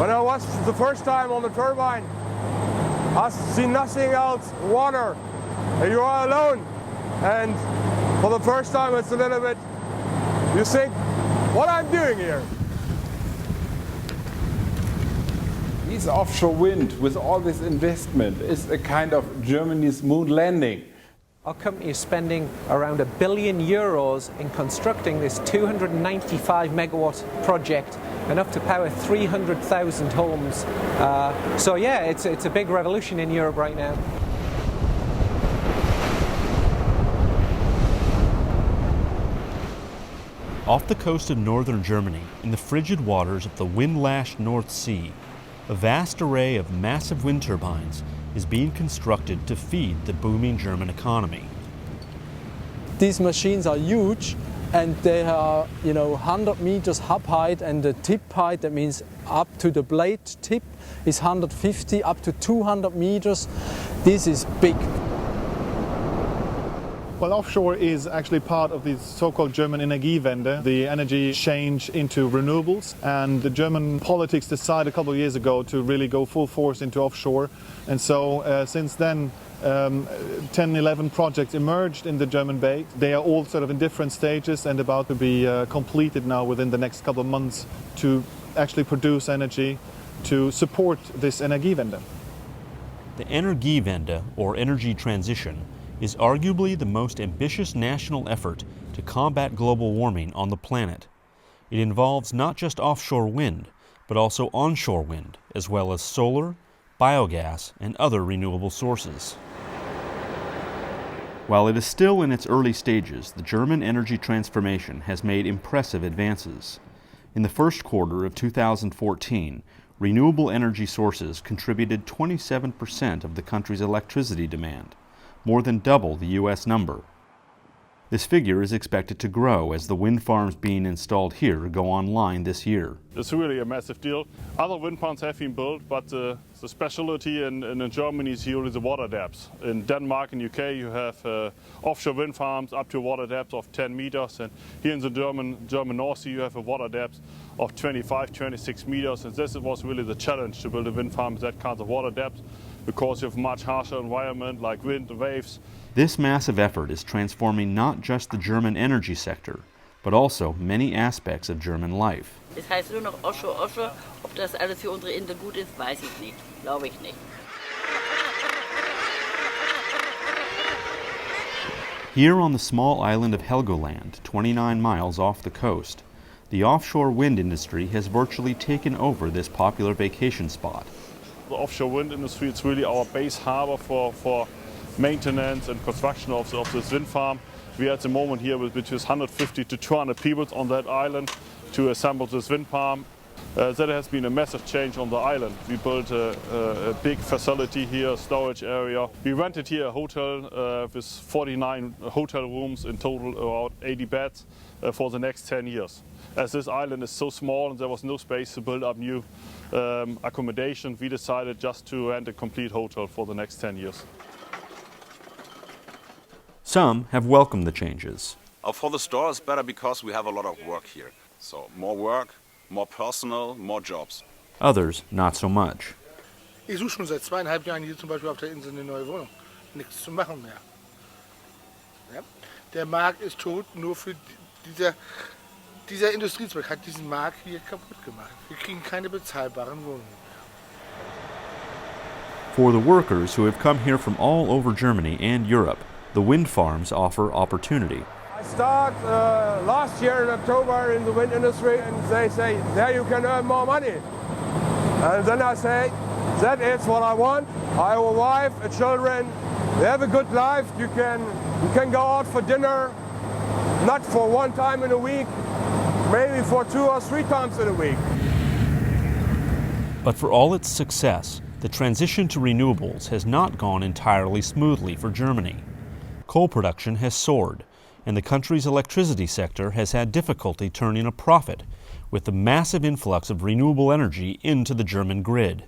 When I was the first time on the turbine, I see nothing else, water. You are alone. And for the first time it's a little bit, you think, what I'm doing here. This offshore wind with all this investment is a kind of Germany's moon landing. Our company is spending around €1 billion in constructing this 295 megawatt project, enough to power 300,000 homes. So yeah, it's a big revolution in Europe right now. Off the coast of northern Germany, in the frigid waters of the wind-lashed North Sea, a vast array of massive wind turbines is being constructed to feed the booming German economy. These machines are huge, and they are, 100 meters hub height, and the tip height, that means up to the blade tip, is 150 up to 200 meters. This is big. Well, offshore is actually part of the so-called German Energiewende, the energy change into renewables. And the German politics decided a couple of years ago to really go full force into offshore. And so since then, 10, 11 projects emerged in the German Bay. They are all sort of in different stages and about to be completed now within the next couple of months to actually produce energy to support this Energiewende. The Energiewende, or energy transition, is arguably the most ambitious national effort to combat global warming on the planet. It involves not just offshore wind, but also onshore wind, as well as solar, biogas, and other renewable sources. While it is still in its early stages, the German energy transformation has made impressive advances. In the first quarter of 2014, renewable energy sources contributed 27% of the country's electricity demand, more than double the U.S. number. This figure is expected to grow as the wind farms being installed here go online this year. It's really a massive deal. Other wind farms have been built, but the specialty in Germany is really the water depths. In Denmark and UK you have offshore wind farms up to a water depth of 10 meters, and here in the German North Sea you have a water depth of 25, 26 meters, and this was really the challenge to build a wind farm with that kind of water depth, because you have much harsher environment like wind and waves. This massive effort is transforming not just the German energy sector, but also many aspects of German life. Es heißt nur noch Offshore, Offshore. Ob das alles für unsere Insel gut ist, weiß ich nicht. Glaube ich nicht. Here on the small island of Helgoland, 29 miles off the coast, the offshore wind industry has virtually taken over this popular vacation spot. The offshore wind industry is really our base harbor for maintenance and construction of this wind farm. We are at the moment here with between 150 to 200 people on that island to assemble this wind farm. That has been a massive change on the island. We built a big facility here, a storage area. We rented here a hotel with 49 hotel rooms, in total about 80 beds for the next 10 years. As this island is so small and there was no space to build up new accommodation, we decided just to rent a complete hotel for the next 10 years. Some have welcomed the changes. For the store it's better because we have a lot of work here. So more work, more personal, more jobs. Others not so much. Ich suche schon seit 2,5 Jahren hier zum Beispiel auf der Insel eine neue Wohnung. Nichts zu machen mehr. Ja? Der Markt ist tot, nur für dieser Industriezweig hat diesen Markt hier kaputt gemacht. Wir kriegen keine bezahlbaren Wohnungen. For the workers who have come here from all over Germany and Europe, the wind farms offer opportunity. I started last year in October in the wind industry, and they say, there you can earn more money. And then I say, that is what I want. I have a wife, children, they have a good life. You can go out for dinner, not for one time in a week, maybe for 2 or 3 times in a week. But for all its success, the transition to renewables has not gone entirely smoothly for Germany. Coal production has soared, and the country's electricity sector has had difficulty turning a profit with the massive influx of renewable energy into the German grid.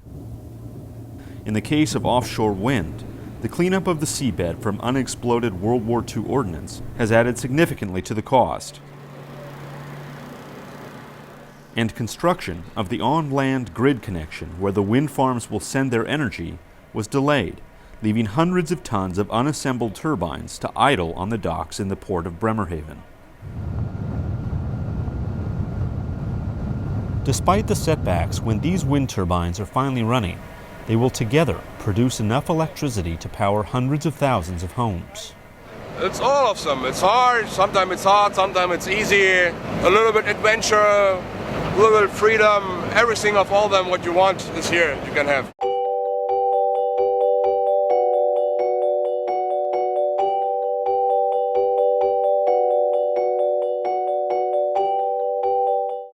In the case of offshore wind, the cleanup of the seabed from unexploded World War II ordnance has added significantly to the cost. and construction of the on-land grid connection where the wind farms will send their energy was delayed, leaving hundreds of tons of unassembled turbines to idle on the docks in the port of Bremerhaven. Despite the setbacks, when these wind turbines are finally running, they will together produce enough electricity to power hundreds of thousands of homes. It's all of them. It's hard, sometimes it's hard, sometimes it's easy, a little bit adventure, a little bit freedom, everything of all them what you want is here, you can have.